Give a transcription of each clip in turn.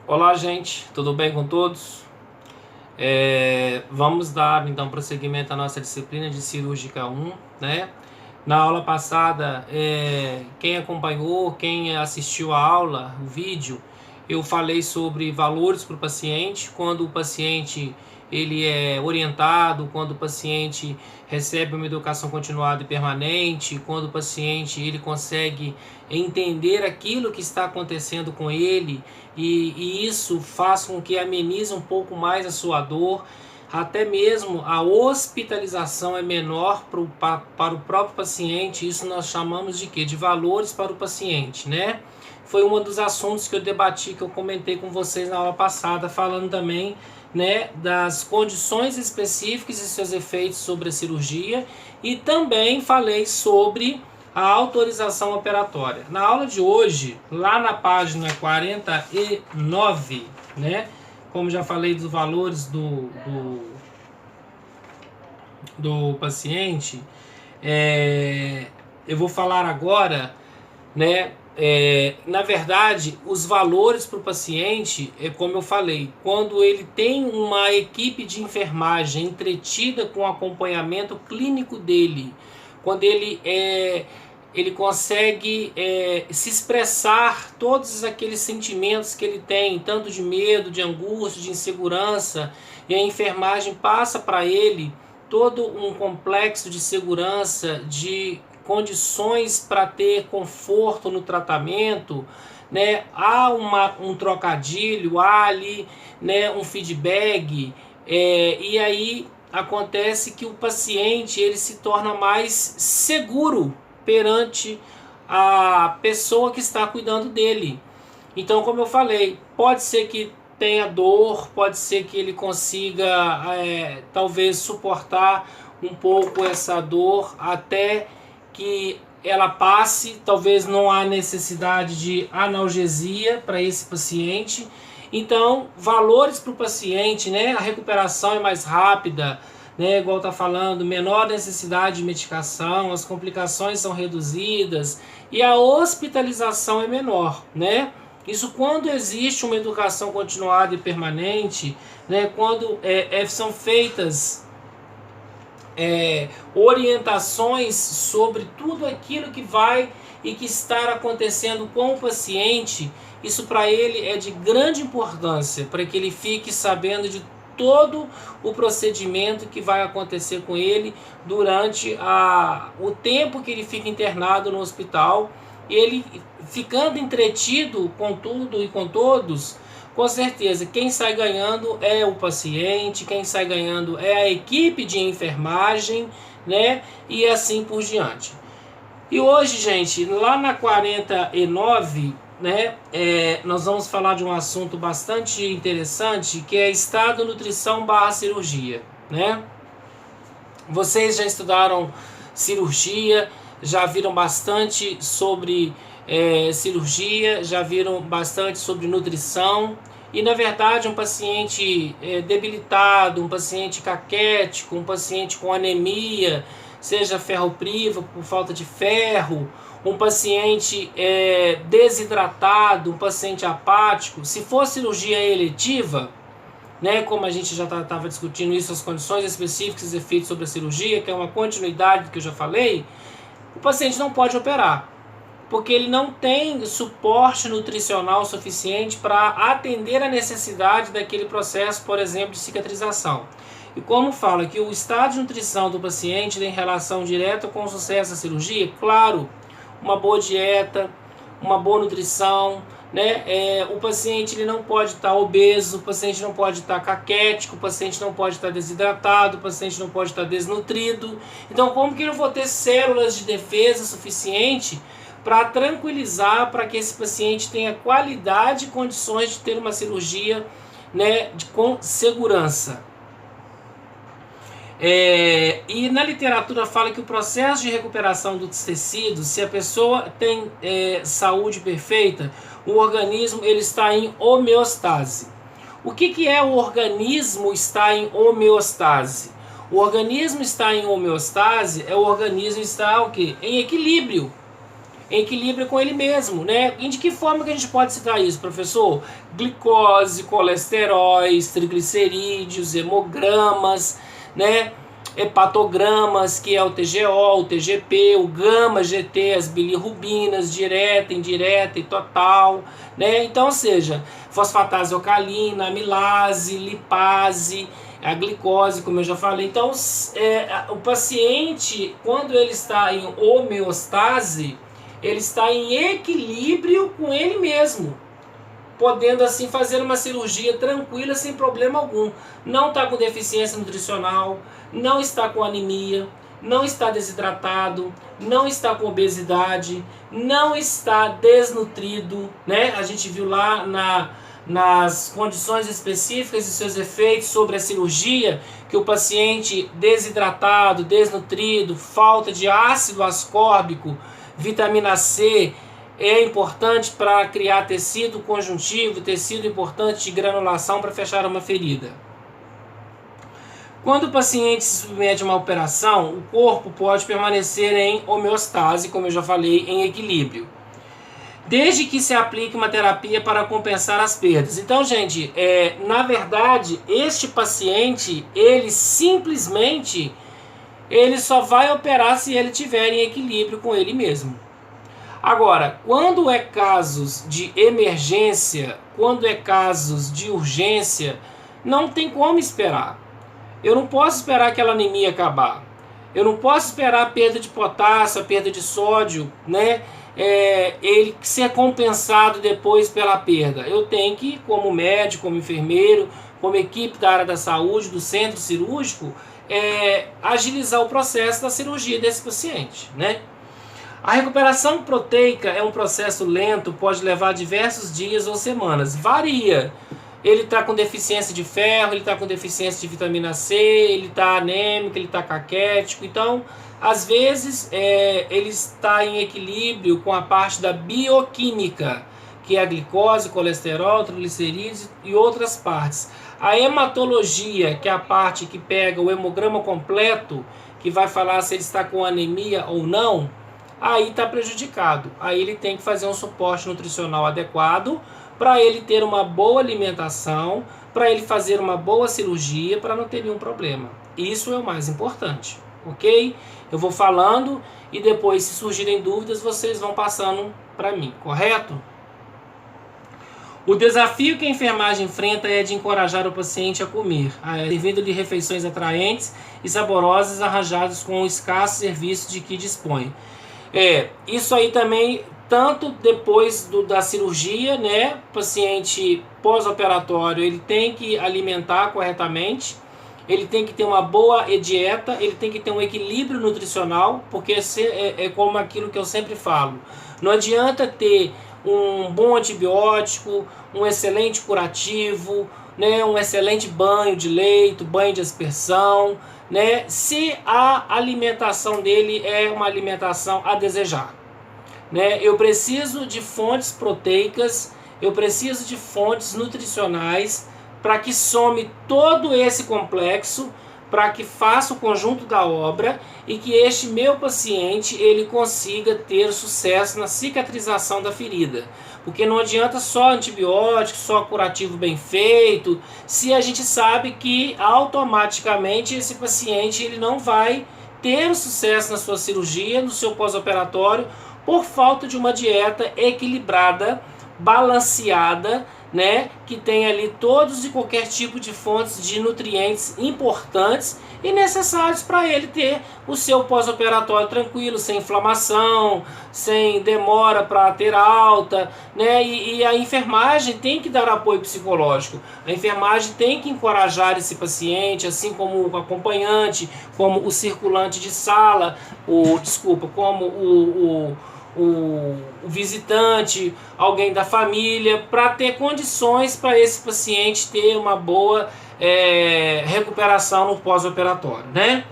Olá, gente, tudo bem com todos? Vamos dar então prosseguimento à nossa disciplina de Cirúrgica 1, né? Na aula passada, quem acompanhou, quem assistiu a aula, o vídeo, eu falei sobre valores para o paciente, quando o paciente ele é orientado, quando o paciente recebe uma educação continuada e permanente, quando o paciente ele consegue entender aquilo que está acontecendo com ele e isso faz com que amenize um pouco mais a sua dor. Até mesmo a hospitalização é menor para o próprio paciente. Isso nós chamamos de quê? De valores para o paciente, né? Foi um dos assuntos que eu debati, que eu comentei com vocês na aula passada, falando também, né, das condições específicas e seus efeitos sobre a cirurgia, e também falei sobre a autorização operatória. Na aula de hoje, lá na página 49, né, como já falei dos valores do paciente, eu vou falar agora, né? Na verdade, os valores para o paciente, como eu falei, quando ele tem uma equipe de enfermagem entretida com o acompanhamento clínico dele, quando ele consegue se expressar todos aqueles sentimentos que ele tem, tanto de medo, de angústia, de insegurança, e a enfermagem passa para ele todo um complexo de segurança, de condições para ter conforto no tratamento, né? Há um trocadilho, há ali, né, um feedback, e aí acontece que o paciente ele se torna mais seguro perante a pessoa que está cuidando dele. Então, como eu falei, pode ser que tenha dor, pode ser que ele consiga talvez suportar um pouco essa dor até que ela passe. Talvez não há necessidade de analgesia para esse paciente. Então, valores para o paciente, né? A recuperação é mais rápida, né? Igual está falando, menor necessidade de medicação, as complicações são reduzidas e a hospitalização é menor, né? Isso quando existe uma educação continuada e permanente, né? Quando são feitas orientações sobre tudo aquilo que vai e que está acontecendo com o paciente. Isso para ele é de grande importância, para que ele fique sabendo de todo o procedimento que vai acontecer com ele durante o tempo que ele fica internado no hospital. Ele ficando entretido com tudo e com todos, com certeza quem sai ganhando é o paciente, quem sai ganhando é a equipe de enfermagem, né? E assim por diante. E hoje, gente, lá na 49, né, nós vamos falar de um assunto bastante interessante, que é estado, nutrição / cirurgia, né? Vocês já estudaram cirurgia, já viram bastante sobre cirurgia, já viram bastante sobre nutrição. E na verdade um paciente debilitado, um paciente caquético, um paciente com anemia, seja ferropriva por falta de ferro, um paciente desidratado, um paciente apático, se for cirurgia eletiva, né, como a gente já estava discutindo isso, as condições específicas e efeitos sobre a cirurgia, que é uma continuidade do que eu já falei, o paciente não pode operar, porque ele não tem suporte nutricional suficiente para atender a necessidade daquele processo, por exemplo, de cicatrização. E como fala que o estado de nutrição do paciente tem relação direta com o sucesso da cirurgia, claro, uma boa dieta, uma boa nutrição, né? O paciente ele não pode estar obeso, o paciente não pode estar caquético, o paciente não pode estar desidratado, o paciente não pode estar desnutrido. Então, como que eu vou ter células de defesa suficiente para tranquilizar, para que esse paciente tenha qualidade e condições de ter uma cirurgia, né, com segurança? E na literatura fala que o processo de recuperação dos tecidos, se a pessoa tem saúde perfeita, o organismo ele está em homeostase. O que é o organismo estar em homeostase? O organismo está em homeostase, o organismo está o quê? Em equilíbrio. em equilíbrio com ele mesmo, né? E de que forma que a gente pode citar isso, professor? Glicose, colesteróis, triglicerídeos, hemogramas, né? Hepatogramas, que é o TGO, o TGP, o gama GT, as bilirrubinas, direta, indireta e total, né? Então, ou seja, fosfatase alcalina, amilase, lipase, a glicose, como eu já falei. Então, o paciente, quando ele está em homeostase, ele está em equilíbrio com ele mesmo, podendo assim fazer uma cirurgia tranquila, sem problema algum. Não está com deficiência nutricional, não está com anemia, não está desidratado, não está com obesidade, não está desnutrido, né? A gente viu lá nas condições específicas e seus efeitos sobre a cirurgia, que o paciente desidratado, desnutrido, falta de ácido ascórbico, vitamina C, é importante para criar tecido conjuntivo, tecido importante de granulação para fechar uma ferida. Quando o paciente se submete a uma operação, o corpo pode permanecer em homeostase, como eu já falei, em equilíbrio, desde que se aplique uma terapia para compensar as perdas. Então, gente, na verdade, este paciente, ele simplesmente, ele só vai operar se ele estiver em equilíbrio com ele mesmo. Agora, quando é casos de emergência, quando é casos de urgência, não tem como esperar. Eu não posso esperar aquela anemia acabar. Eu não posso esperar a perda de potássio, a perda de sódio, né? Ele ser compensado depois pela perda. Eu tenho que, como médico, como enfermeiro, como equipe da área da saúde, do centro cirúrgico, agilizar o processo da cirurgia desse paciente, né? A recuperação proteica é um processo lento, pode levar diversos dias ou semanas. Varia. Ele está com deficiência de ferro, ele está com deficiência de vitamina C, ele está anêmico, ele está caquético. Então, às vezes, ele está em equilíbrio com a parte da bioquímica, que é a glicose, colesterol, triglicerídeos e outras partes. A hematologia, que é a parte que pega o hemograma completo, que vai falar se ele está com anemia ou não, aí está prejudicado. Aí ele tem que fazer um suporte nutricional adequado para ele ter uma boa alimentação, para ele fazer uma boa cirurgia, para não ter nenhum problema. Isso é o mais importante, ok? Eu vou falando e depois, se surgirem dúvidas, vocês vão passando para mim, correto? O desafio que a enfermagem enfrenta é de encorajar o paciente a comer, servindo-lhe refeições atraentes e saborosas arranjadas com o escasso serviço de que dispõe. Isso aí também, tanto depois da cirurgia, né? O paciente pós-operatório, ele tem que alimentar corretamente, ele tem que ter uma boa dieta, ele tem que ter um equilíbrio nutricional, porque é como aquilo que eu sempre falo. Não adianta ter um bom antibiótico, um excelente curativo, né? Um excelente banho de leito, banho de aspersão, né? Se a alimentação dele é uma alimentação a desejar, né? Eu preciso de fontes proteicas, eu preciso de fontes nutricionais para que some todo esse complexo, para que faça o conjunto da obra e que este meu paciente ele consiga ter sucesso na cicatrização da ferida. Porque não adianta só antibiótico, só curativo bem feito, se a gente sabe que automaticamente esse paciente ele não vai ter sucesso na sua cirurgia, no seu pós-operatório, por falta de uma dieta equilibrada, balanceada, né, que tem ali todos e qualquer tipo de fontes de nutrientes importantes e necessários para ele ter o seu pós-operatório tranquilo, sem inflamação, sem demora para ter alta, né? E a enfermagem tem que dar apoio psicológico. A enfermagem tem que encorajar esse paciente, assim como o acompanhante, como o circulante de sala, como o visitante, alguém da família, para ter condições para esse paciente ter uma boa recuperação no pós-operatório, né?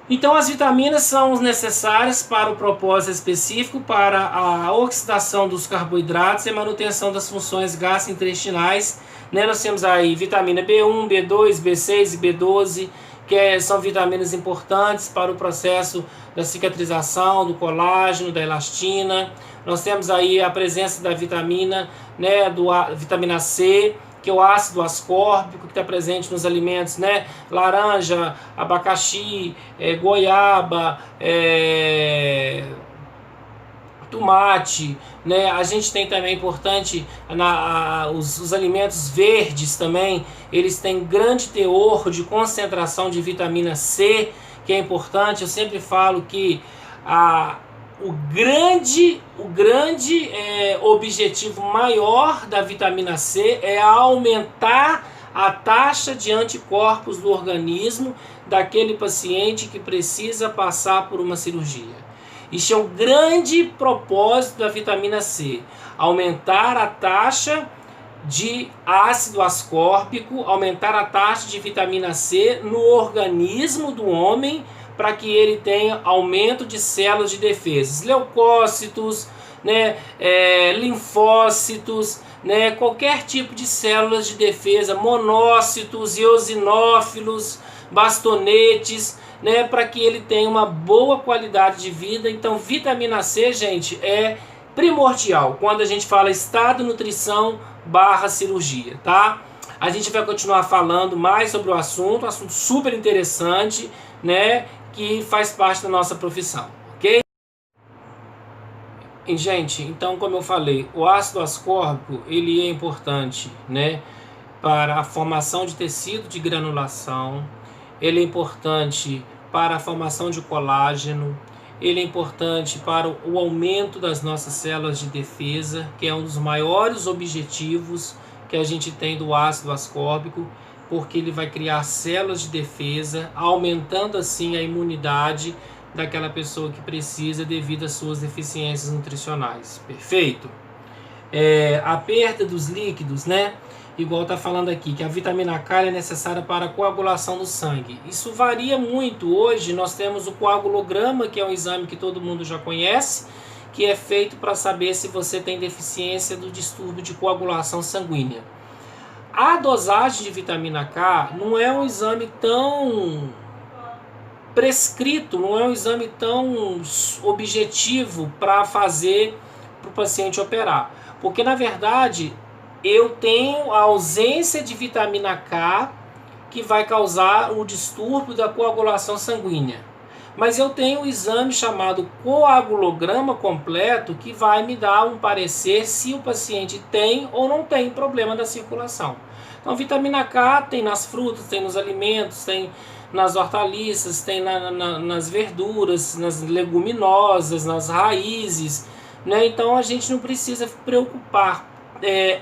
Então as vitaminas são necessárias para o propósito específico, para a oxidação dos carboidratos e manutenção das funções gastrointestinais, né? Nós temos aí vitamina B1, B2, B6 e B12, são vitaminas importantes para o processo da cicatrização, do colágeno, da elastina. Nós temos aí a presença da vitamina, né, vitamina C, que é o ácido ascórbico, que está presente nos alimentos, né, laranja, abacaxi, goiaba, tomate, né? A gente tem também importante os alimentos verdes também, eles têm grande teor de concentração de vitamina C, que é importante. Eu sempre falo que o grande objetivo maior da vitamina C é aumentar a taxa de anticorpos do organismo daquele paciente que precisa passar por uma cirurgia. Isso é um grande propósito da vitamina C, aumentar a taxa de ácido ascórbico, aumentar a taxa de vitamina C no organismo do homem, para que ele tenha aumento de células de defesa, leucócitos, né, linfócitos, né, qualquer tipo de células de defesa, monócitos, eosinófilos, bastonetes, né, para que ele tenha uma boa qualidade de vida. Então, vitamina C, gente, é primordial quando a gente fala estado nutrição / cirurgia, tá? A gente vai continuar falando mais sobre o assunto super interessante, né, que faz parte da nossa profissão, ok? E, gente, então, como eu falei, o ácido ascórbico, ele é importante, né, para a formação de tecido de granulação. Ele é importante para a formação de colágeno, ele é importante para o aumento das nossas células de defesa, que é um dos maiores objetivos que a gente tem do ácido ascórbico, porque ele vai criar células de defesa, aumentando assim a imunidade daquela pessoa que precisa devido às suas deficiências nutricionais. Perfeito? A perda dos líquidos, né? Igual está falando aqui, que a vitamina K é necessária para a coagulação do sangue. Isso varia muito. Hoje nós temos o coagulograma, que é um exame que todo mundo já conhece, que é feito para saber se você tem deficiência do distúrbio de coagulação sanguínea. A dosagem de vitamina K não é um exame tão prescrito, não é um exame tão objetivo para fazer para o paciente operar. Porque, na verdade, eu tenho a ausência de vitamina K que vai causar o distúrbio da coagulação sanguínea. Mas eu tenho um exame chamado coagulograma completo que vai me dar um parecer se o paciente tem ou não tem problema da circulação. Então, vitamina K tem nas frutas, tem nos alimentos, tem nas hortaliças, tem nas verduras, nas leguminosas, nas raízes, né? Então, a gente não precisa preocupar.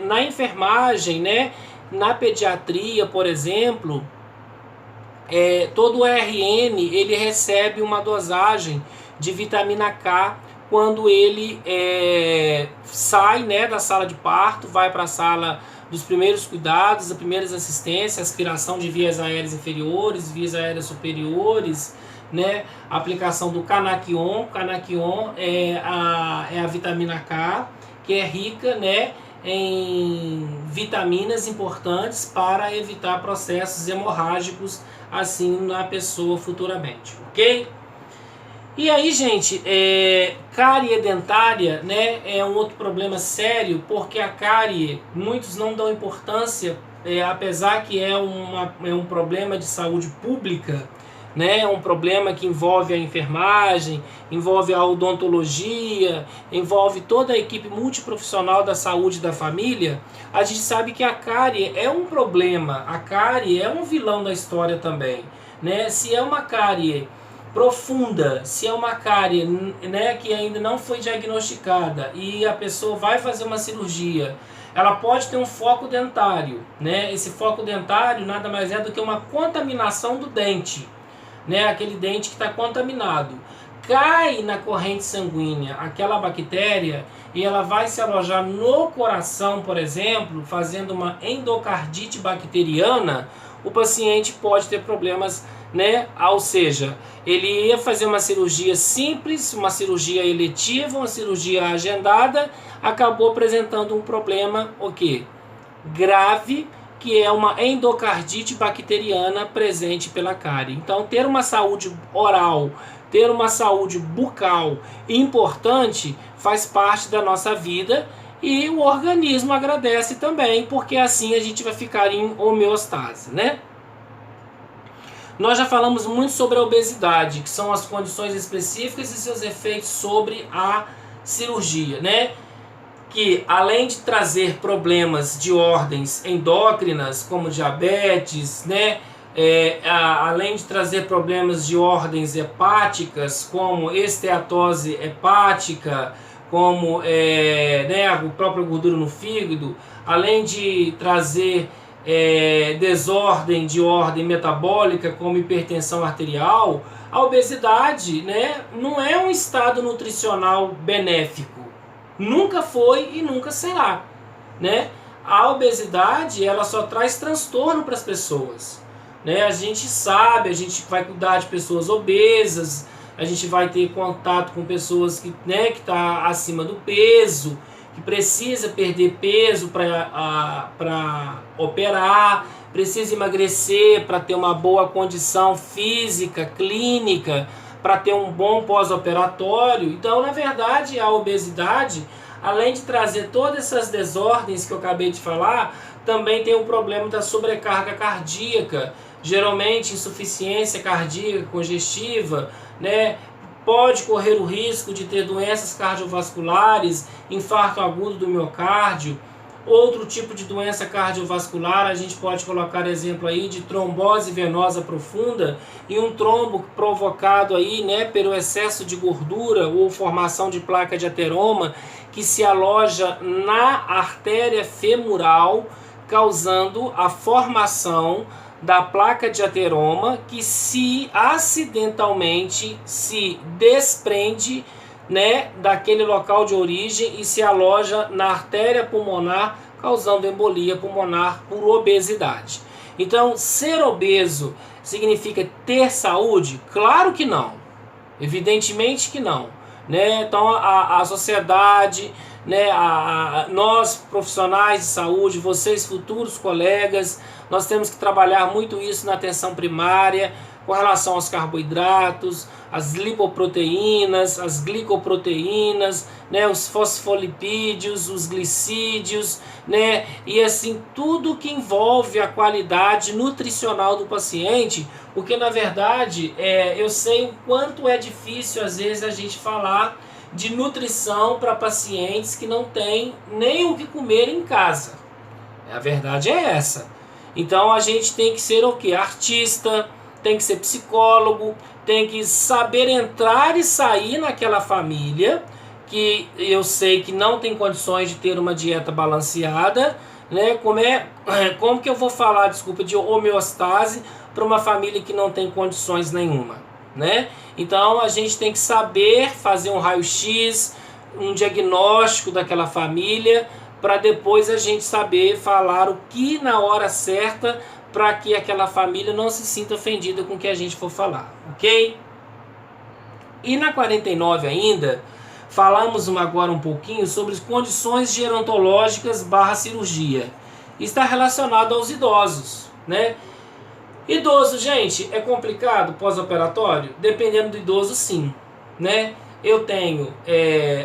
Na enfermagem, né, na pediatria, por exemplo, todo o RN ele recebe uma dosagem de vitamina K quando ele sai, né, da sala de parto, vai para a sala dos primeiros cuidados, das primeiras assistências, aspiração de vias aéreas inferiores, vias aéreas superiores, né, aplicação do Canaquion. Canaquion é a vitamina K, que é rica, né, em vitaminas importantes para evitar processos hemorrágicos assim na pessoa futuramente, ok? E aí, gente, cárie dentária, né, é um outro problema sério, porque a cárie, muitos não dão importância, apesar que é um problema de saúde pública, né, é um problema que envolve a enfermagem, envolve a odontologia, envolve toda a equipe multiprofissional da saúde da família. A gente sabe que a cárie é um problema, a cárie é um vilão da história também, né? Se é uma cárie profunda, se é uma cárie, né, que ainda não foi diagnosticada e a pessoa vai fazer uma cirurgia, ela pode ter um foco dentário, né? Esse foco dentário nada mais é do que uma contaminação do dente, né, aquele dente que está contaminado. Cai na corrente sanguínea aquela bactéria e ela vai se alojar no coração, por exemplo, fazendo uma endocardite bacteriana. O paciente pode ter problemas, né? Ou seja, ele ia fazer uma cirurgia simples, uma cirurgia eletiva, uma cirurgia agendada, acabou apresentando um problema, o quê? Grave, que é uma endocardite bacteriana presente pela cárie. Então, ter uma saúde oral, ter uma saúde bucal importante faz parte da nossa vida e o organismo agradece também, porque assim a gente vai ficar em homeostase, né? Nós já falamos muito sobre a obesidade, que são as condições específicas e seus efeitos sobre a cirurgia, né? Que além de trazer problemas de ordens endócrinas, como diabetes, né? Além de trazer problemas de ordens hepáticas, como esteatose hepática, como né, a própria gordura no fígado, além de trazer desordem de ordem metabólica, como hipertensão arterial, a obesidade, né, não é um estado nutricional benéfico. Nunca foi e nunca será, né? A obesidade, ela só traz transtorno para as pessoas, né? A gente sabe, a gente vai cuidar de pessoas obesas, a gente vai ter contato com pessoas que, né, que tá acima do peso, que precisa perder peso para operar, precisa emagrecer para ter uma boa condição física, clínica, para ter um bom pós-operatório. Então, na verdade, a obesidade, além de trazer todas essas desordens que eu acabei de falar, também tem o problema da sobrecarga cardíaca, geralmente insuficiência cardíaca congestiva, né? Pode correr o risco de ter doenças cardiovasculares, infarto agudo do miocárdio. Outro tipo de doença cardiovascular, a gente pode colocar exemplo aí de trombose venosa profunda e um trombo provocado aí, né, pelo excesso de gordura ou formação de placa de ateroma que se aloja na artéria femoral, causando a formação da placa de ateroma que se acidentalmente se desprende, né, daquele local de origem e se aloja na artéria pulmonar, causando embolia pulmonar por obesidade. Então, ser obeso significa ter saúde? Claro que não. Evidentemente que não, né? Então, a sociedade, né, nós profissionais de saúde, vocês futuros colegas, nós temos que trabalhar muito isso na atenção primária, com relação aos carboidratos, as lipoproteínas, as glicoproteínas, né, os fosfolipídios, os glicídios, né, e assim tudo que envolve a qualidade nutricional do paciente, porque na verdade eu sei o quanto é difícil às vezes a gente falar de nutrição para pacientes que não têm nem o que comer em casa. A verdade é essa. Então a gente tem que ser o quê? Artista, tem que ser psicólogo, tem que saber entrar e sair naquela família que eu sei que não tem condições de ter uma dieta balanceada, né? Como que eu vou falar, desculpa, de homeostase para uma família que não tem condições nenhuma, né? Então a gente tem que saber fazer um raio-x, um diagnóstico daquela família, para depois a gente saber falar o que na hora certa, para que aquela família não se sinta ofendida com o que a gente for falar, ok? E na 49 ainda, falamos agora um pouquinho sobre as condições gerontológicas / cirurgia. Está relacionado aos idosos, né? Idoso, gente, é complicado pós-operatório? Dependendo do idoso, sim, né? Eu tenho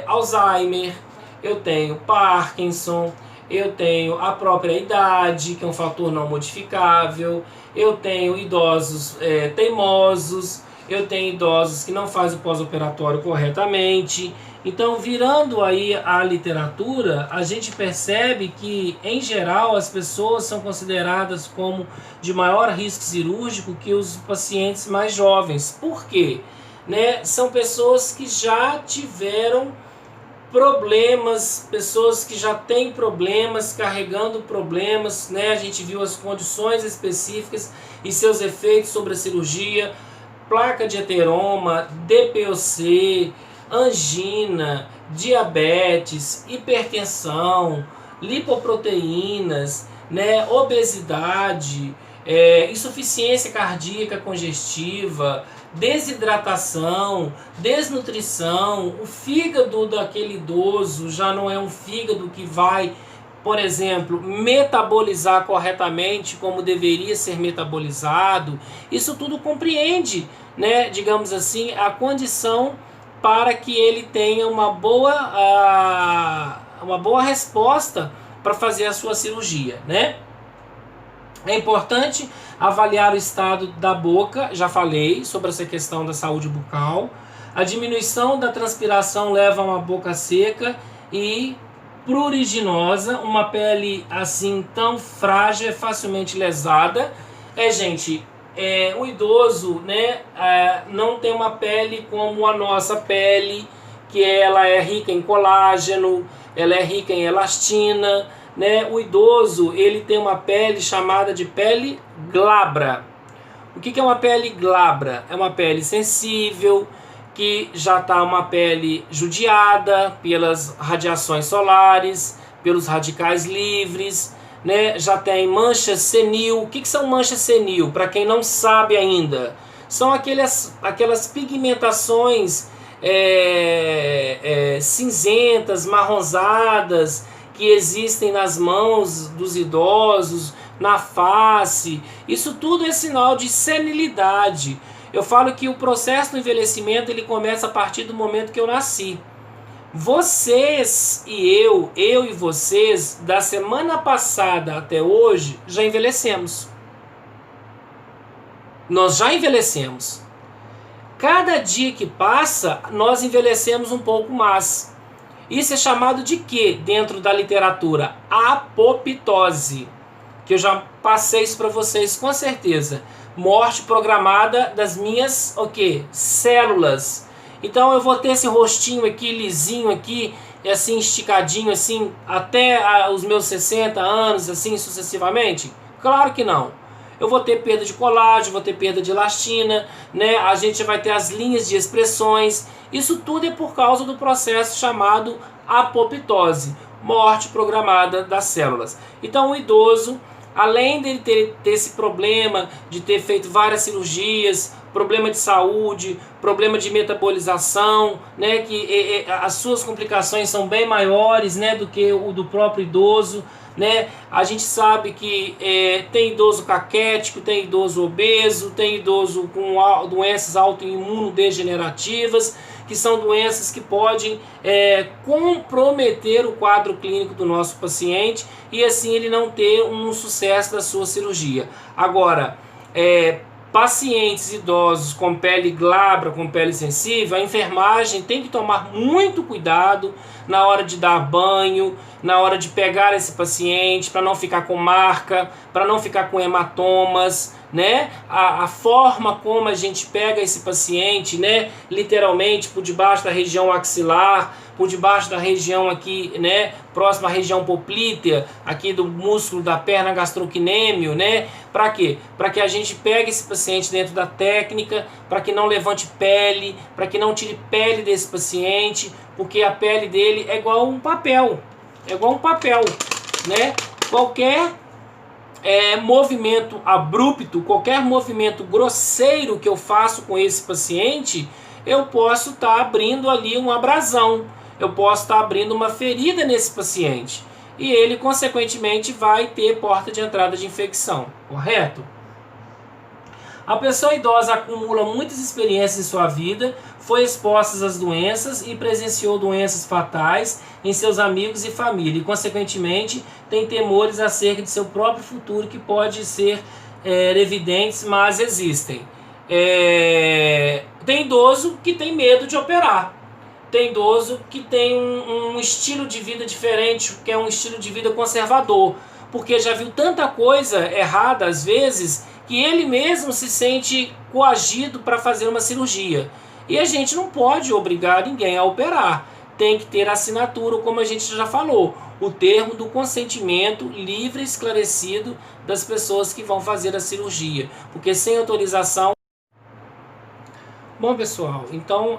Alzheimer, eu tenho Parkinson, eu tenho a própria idade, que é um fator não modificável, eu tenho idosos teimosos, eu tenho idosos que não fazem o pós-operatório corretamente. Então, virando aí a literatura, a gente percebe que, em geral, as pessoas são consideradas como de maior risco cirúrgico que os pacientes mais jovens. Por quê? Né? São pessoas que já tiveram problemas, pessoas que já têm problemas, carregando problemas, né? A gente viu as condições específicas e seus efeitos sobre a cirurgia, placa de ateroma, DPOC, angina, diabetes, hipertensão, lipoproteínas, né? Obesidade, insuficiência cardíaca congestiva, desidratação, desnutrição. O fígado daquele idoso já não é um fígado que vai por exemplo, metabolizar corretamente como deveria ser metabolizado. Isso tudo compreende, né, digamos assim, a condição para que ele tenha uma boa resposta para fazer a sua cirurgia, né? É importante avaliar o estado da boca, já falei sobre essa questão da saúde bucal. A diminuição da transpiração leva a uma boca seca e pruriginosa, uma pele assim tão frágil, é facilmente lesada. Gente, o idoso, né, não tem uma pele como a nossa pele, que ela é rica em colágeno, ela é rica em elastina, né? O idoso, ele tem uma pele chamada de pele glabra. O que é uma pele glabra? É uma pele sensível, que já está uma pele judiada pelas radiações solares, pelos radicais livres, né? Já tem mancha senil. O que são manchas senil? Para quem não sabe ainda, são aquelas pigmentações cinzentas, marronzadas, que existem nas mãos dos idosos, na face. Isso tudo é sinal de senilidade. Eu falo que o processo do envelhecimento ele começa a partir do momento que eu nasci. Vocês e eu e vocês, da semana passada até hoje, já envelhecemos. Nós já envelhecemos. Cada dia que passa, nós envelhecemos um pouco mais. Isso é chamado de quê dentro da literatura? Apoptose. Que eu já passei isso para vocês com certeza. Morte programada das minhas células. Então eu vou ter esse rostinho aqui, lisinho aqui, assim esticadinho assim, até os meus 60 anos, assim sucessivamente? Claro que não. Eu vou ter perda de colágeno, vou ter perda de elastina, né? A gente vai ter as linhas de expressões. Isso tudo é por causa do processo chamado apoptose, morte programada das células. Então o idoso, além de ter esse problema de ter feito várias cirurgias, problema de saúde, problema de metabolização, né, que as suas complicações são bem maiores, né, do que o do próprio idoso, né? A gente sabe que tem idoso caquético, tem idoso obeso, tem idoso com doenças autoimunodegenerativas, que são doenças que podem comprometer o quadro clínico do nosso paciente e assim ele não ter um sucesso da sua cirurgia. Agora, pacientes idosos com pele glabra, com pele sensível, a enfermagem tem que tomar muito cuidado na hora de dar banho, na hora de pegar esse paciente, para não ficar com marca, para não ficar com hematomas, né? A forma como a gente pega esse paciente, né? Literalmente por debaixo da região axilar, por debaixo da região aqui, né? Próxima à região poplítea, aqui do músculo da perna gastrocnêmio, né? Para quê? Para que a gente pegue esse paciente dentro da técnica, para que não levante pele, para que não tire pele desse paciente, porque a pele dele é igual um papel. É igual um papel, né? Qualquer movimento abrupto, qualquer movimento grosseiro que eu faço com esse paciente, eu posso estar abrindo ali um abrasão, eu posso estar abrindo uma ferida nesse paciente. E ele, consequentemente, vai ter porta de entrada de infecção, correto? A pessoa idosa acumula muitas experiências em sua vida, foi exposta às doenças e presenciou doenças fatais em seus amigos e família, e consequentemente tem temores acerca de seu próprio futuro que pode ser evidentes, mas existem. Tem idoso que tem medo de operar, tem idoso que tem um estilo de vida diferente, que é um estilo de vida conservador, porque já viu tanta coisa errada às vezes, que ele mesmo se sente coagido para fazer uma cirurgia. E a gente não pode obrigar ninguém a operar. Tem que ter assinatura, como a gente já falou, o termo do consentimento livre e esclarecido das pessoas que vão fazer a cirurgia. Porque sem autorização... Bom, pessoal, então,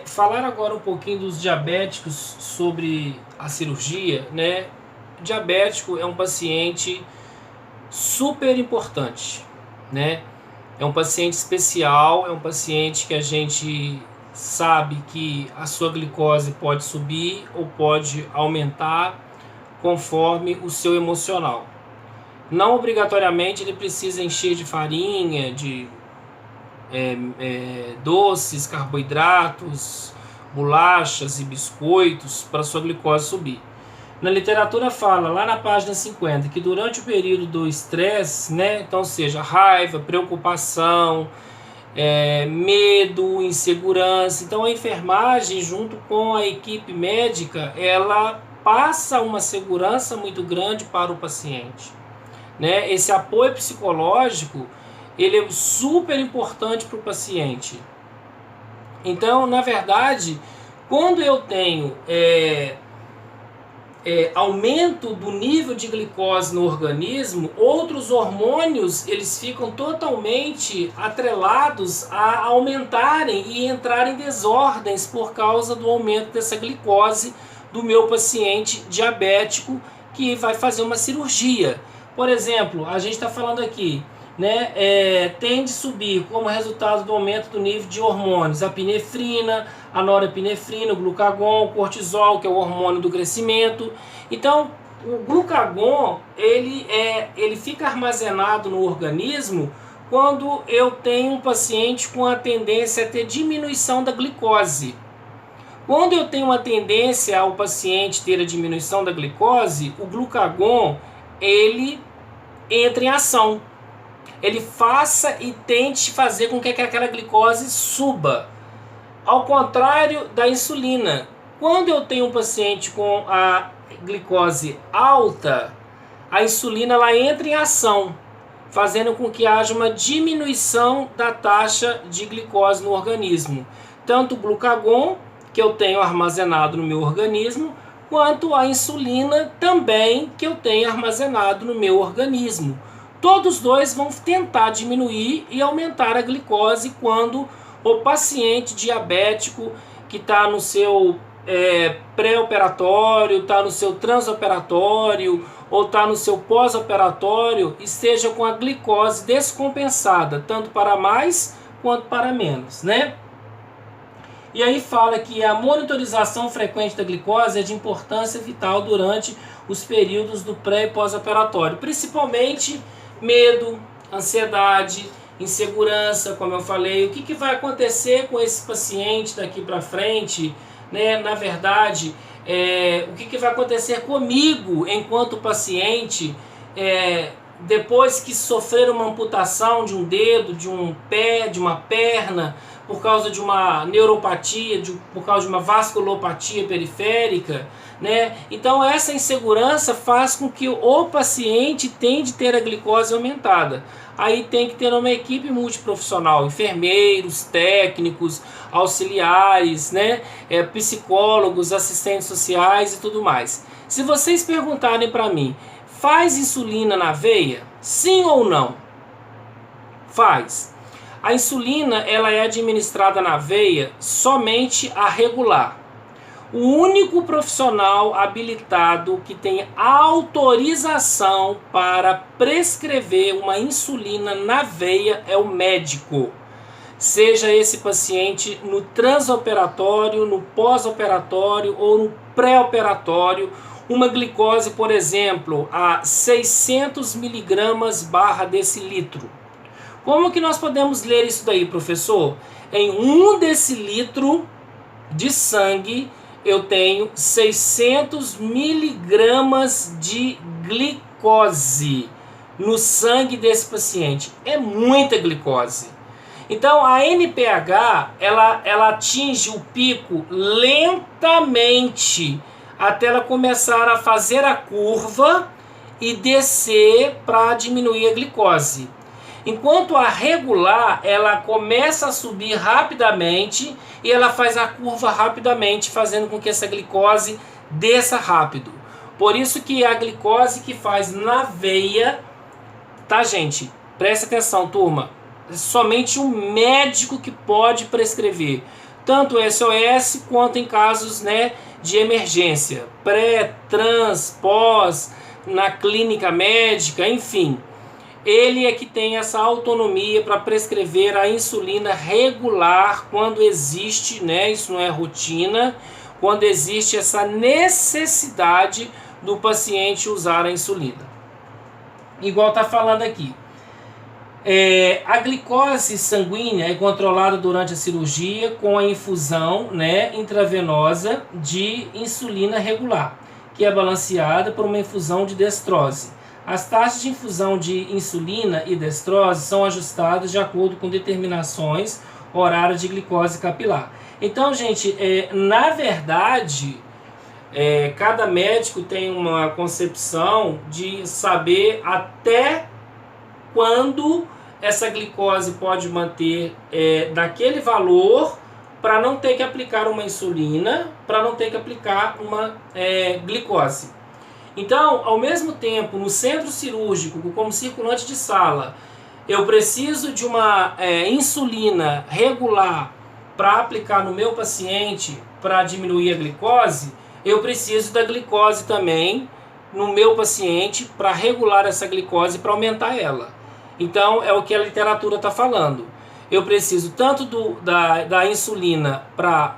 falar agora um pouquinho dos diabéticos sobre a cirurgia, né? Diabético é um paciente super importante, né? É um paciente especial, é um paciente que a gente sabe que a sua glicose pode subir ou pode aumentar conforme o seu emocional. Não obrigatoriamente ele precisa encher de farinha, de doces, carboidratos, bolachas e biscoitos para sua glicose subir. Na literatura fala, lá na página 50, que durante o período do estresse, né, então seja raiva, preocupação, medo, insegurança, então a enfermagem junto com a equipe médica, ela passa uma segurança muito grande para o paciente, né? Esse apoio psicológico, ele é super importante para o paciente. Então, na verdade, quando eu tenho aumento do nível de glicose no organismo, outros hormônios eles ficam totalmente atrelados a aumentarem e entrarem em desordens por causa do aumento dessa glicose do meu paciente diabético que vai fazer uma cirurgia. Por exemplo, a gente está falando aqui, né, tende a subir como resultado do aumento do nível de hormônios, a epinefrina, a norepinefrina, o glucagon, o cortisol, que é o hormônio do crescimento. Então, o glucagon, ele fica armazenado no organismo quando eu tenho um paciente com a tendência a ter diminuição da glicose. Quando eu tenho uma tendência ao paciente ter a diminuição da glicose, o glucagon, ele entra em ação. Ele faça e tente fazer com que aquela glicose suba. Ao contrário da insulina. Quando eu tenho um paciente com a glicose alta, a insulina ela entra em ação, fazendo com que haja uma diminuição da taxa de glicose no organismo. Tanto o glucagon, que eu tenho armazenado no meu organismo, quanto a insulina também que eu tenho armazenado no meu organismo. Todos dois vão tentar diminuir e aumentar a glicose quando o paciente diabético que está no seu pré-operatório, está no seu transoperatório ou está no seu pós-operatório esteja com a glicose descompensada, tanto para mais quanto para menos, né? E aí fala que a monitorização frequente da glicose é de importância vital durante os períodos do pré e pós-operatório, principalmente medo, ansiedade, insegurança, como eu falei. O que vai acontecer com esse paciente daqui para frente, né? Na verdade, o que vai acontecer comigo enquanto paciente, depois que sofrer uma amputação de um dedo, de um pé, de uma perna, por causa de uma neuropatia, por causa de uma vasculopatia periférica, né? Então essa insegurança faz com que o paciente tende a ter a glicose aumentada. Aí tem que ter uma equipe multiprofissional, enfermeiros, técnicos, auxiliares, né? Psicólogos, assistentes sociais e tudo mais. Se vocês perguntarem para mim, faz insulina na veia? Sim ou não? Faz. A insulina ela é administrada na veia somente a regular. O único profissional habilitado que tem autorização para prescrever uma insulina na veia é o médico. Seja esse paciente no transoperatório, no pós-operatório ou no pré-operatório, uma glicose, por exemplo, a 600 mg/dl. Como que nós podemos ler isso daí, professor? Em 1 decilitro de sangue, eu tenho 600 miligramas de glicose no sangue desse paciente. É muita glicose. Então, a NPH, ela atinge o pico lentamente, até ela começar a fazer a curva e descer para diminuir a glicose. Enquanto a regular, ela começa a subir rapidamente e ela faz a curva rapidamente, fazendo com que essa glicose desça rápido. Por isso que a glicose que faz na veia, tá, gente? Presta atenção, turma. Somente um médico que pode prescrever. Tanto SOS quanto em casos, né, de emergência. Pré, trans, pós, na clínica médica, enfim. Ele é que tem essa autonomia para prescrever a insulina regular quando existe, né, isso não é rotina, quando existe essa necessidade do paciente usar a insulina. Igual está falando aqui. A glicose sanguínea é controlada durante a cirurgia com a infusão, né, intravenosa de insulina regular, que é balanceada por uma infusão de destrose. As taxas de infusão de insulina e destrose são ajustadas de acordo com determinações horárias de glicose capilar. Então, gente, na verdade, cada médico tem uma concepção de saber até quando essa glicose pode manter daquele valor para não ter que aplicar uma insulina, para não ter que aplicar uma glicose. Então, ao mesmo tempo, no centro cirúrgico, como circulante de sala, eu preciso de uma insulina regular para aplicar no meu paciente para diminuir a glicose, eu preciso da glicose também no meu paciente para regular essa glicose, para aumentar ela. Então, é o que a literatura está falando. Eu preciso tanto da insulina para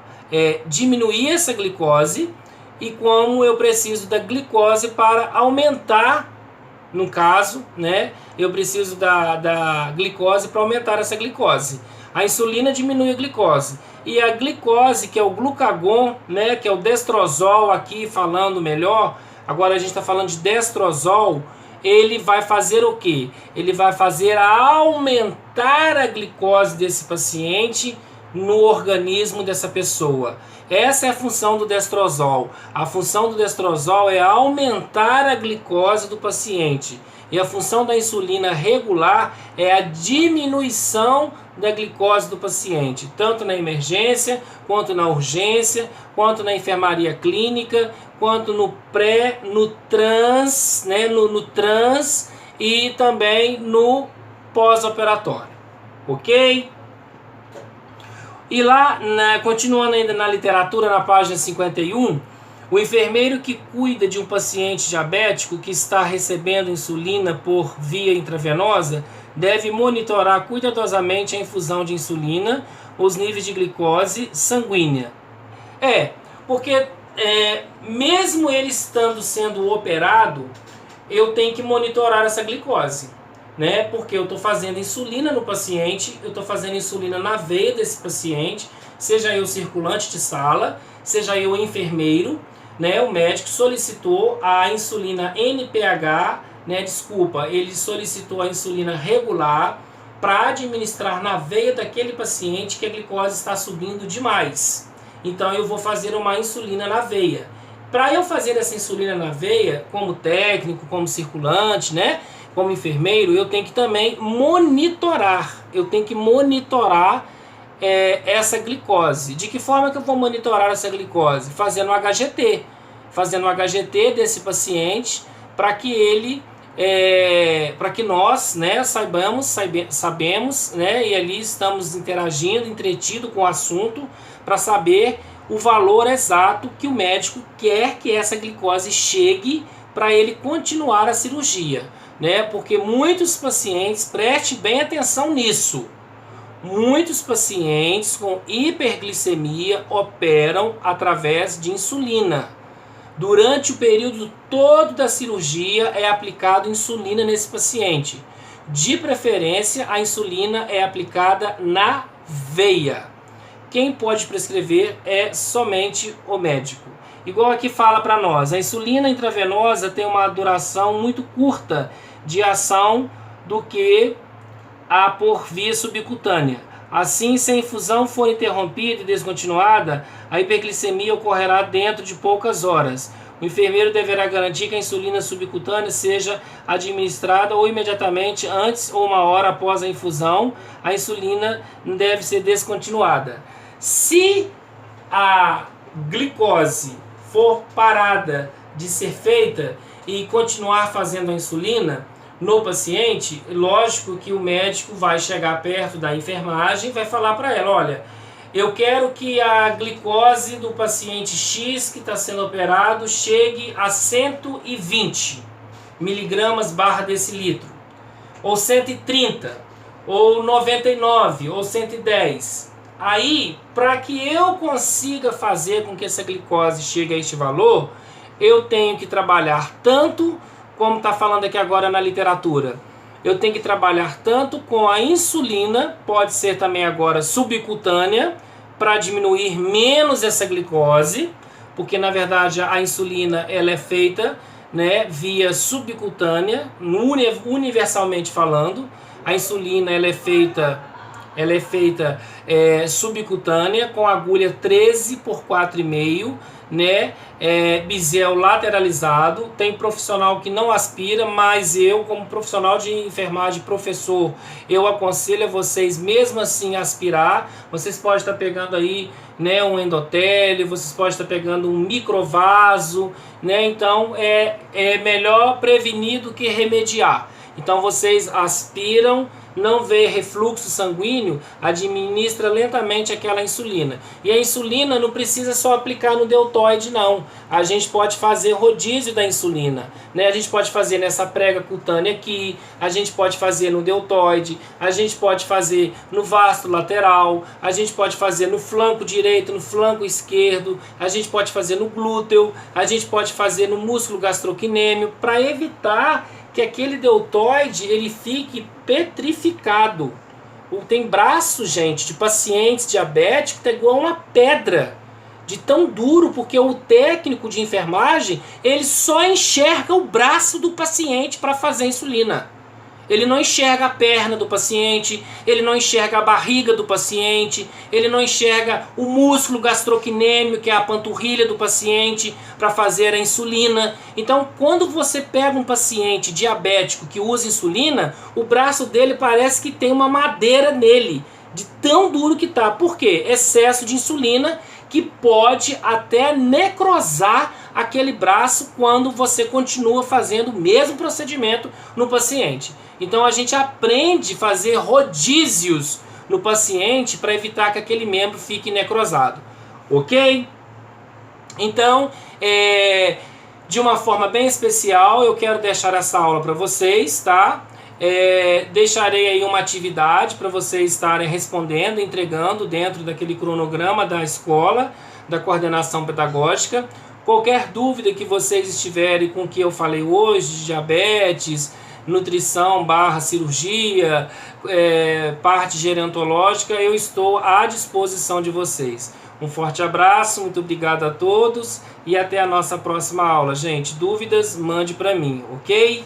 diminuir essa glicose, e como eu preciso da glicose para aumentar, no caso, né, eu preciso da glicose para aumentar essa glicose. A insulina diminui a glicose. E a glicose, que é o glucagon, né, que é o destrozol aqui falando melhor, agora a gente está falando de destrozol, ele vai fazer o quê? Ele vai fazer aumentar a glicose desse paciente no organismo dessa pessoa. Essa é a função do destrozol. A função do destrozol é aumentar a glicose do paciente. E a função da insulina regular é a diminuição da glicose do paciente, tanto na emergência, quanto na urgência, quanto na enfermaria clínica, quanto no pré, no trans, né, no trans e também no pós-operatório. Ok? E lá, continuando ainda na literatura, na página 51, o enfermeiro que cuida de um paciente diabético que está recebendo insulina por via intravenosa deve monitorar cuidadosamente a infusão de insulina, os níveis de glicose sanguínea. Porque mesmo ele estando sendo operado, eu tenho que monitorar essa glicose, né? Porque eu estou fazendo insulina no paciente, eu estou fazendo insulina na veia desse paciente, seja eu circulante de sala, seja eu enfermeiro, né? O médico solicitou a insulina NPH, né? Ele solicitou a insulina regular para administrar na veia daquele paciente que a glicose está subindo demais. Então eu vou fazer uma insulina na veia. Para eu fazer essa insulina na veia, como técnico, como circulante, né? Como enfermeiro, eu tenho que também monitorar. Eu tenho que monitorar essa glicose. De que forma que eu vou monitorar essa glicose? Fazendo um HGT. Fazendo um HGT desse paciente para que ele, para que nós, né, sabemos, né, e ali estamos interagindo, entretido com o assunto, para saber o valor exato que o médico quer que essa glicose chegue para ele continuar a cirurgia, né? Porque muitos pacientes, preste bem atenção nisso, muitos pacientes com hiperglicemia operam através de insulina. Durante o período todo da cirurgia é aplicado insulina nesse paciente. De preferência, a insulina é aplicada na veia. Quem pode prescrever é somente o médico. Igual aqui fala para nós, a insulina intravenosa tem uma duração muito curta de ação do que a por via subcutânea. Assim, se a infusão for interrompida e descontinuada, a hiperglicemia ocorrerá dentro de poucas horas. O enfermeiro deverá garantir que a insulina subcutânea seja administrada ou imediatamente antes ou uma hora após a infusão. A insulina deve ser descontinuada. Se a glicose for parada de ser feita e continuar fazendo a insulina no paciente, lógico que o médico vai chegar perto da enfermagem e vai falar para ela, olha, eu quero que a glicose do paciente X que está sendo operado chegue a 120 miligramas barra decilitro, ou 130, ou 99, ou 110. Aí, para que eu consiga fazer com que essa glicose chegue a este valor, eu tenho que trabalhar tanto, como está falando aqui agora na literatura, eu tenho que trabalhar tanto com a insulina, pode ser também agora subcutânea, para diminuir menos essa glicose, porque na verdade a insulina ela é feita, né, via subcutânea, universalmente falando. A insulina ela é feita subcutânea com agulha 13 por 4,5, né? Bisel lateralizado. Tem profissional que não aspira, mas eu, como profissional de enfermagem, professor, eu aconselho a vocês mesmo assim aspirar. Vocês podem estar pegando aí, né, um endotélio, vocês podem estar pegando um microvaso, né? Então é melhor prevenir do que remediar. Então vocês aspiram, não vê refluxo sanguíneo, administra lentamente aquela insulina. E a insulina não precisa só aplicar no deltoide, não. A gente pode fazer rodízio da insulina, né? A gente pode fazer nessa prega cutânea aqui, a gente pode fazer no deltoide, a gente pode fazer no vasto lateral, a gente pode fazer no flanco direito, no flanco esquerdo, a gente pode fazer no glúteo, a gente pode fazer no músculo gastrocnêmio, para evitar que aquele deltoide ele fique petrificado. Tem braço, gente, de pacientes diabéticos que tá igual uma pedra, de tão duro, porque o técnico de enfermagem ele só enxerga o braço do paciente para fazer insulina. Ele não enxerga a perna do paciente, ele não enxerga a barriga do paciente, ele não enxerga o músculo gastrocnêmio, que é a panturrilha do paciente, para fazer a insulina. Então, quando você pega um paciente diabético que usa insulina, o braço dele parece que tem uma madeira nele, de tão duro que tá. Por quê? Excesso de insulina, que pode até necrosar aquele braço quando você continua fazendo o mesmo procedimento no paciente. Então a gente aprende a fazer rodízios no paciente para evitar que aquele membro fique necrosado. Ok? Então, de uma forma bem especial, eu quero deixar essa aula para vocês, tá? Deixarei aí uma atividade para vocês estarem respondendo, entregando dentro daquele cronograma da escola, da coordenação pedagógica. Qualquer dúvida que vocês estiverem com o que eu falei hoje, de diabetes, nutrição / cirurgia, parte gerontológica, eu estou à disposição de vocês. Um forte abraço, muito obrigado a todos e até a nossa próxima aula. Gente, dúvidas, mande para mim, ok?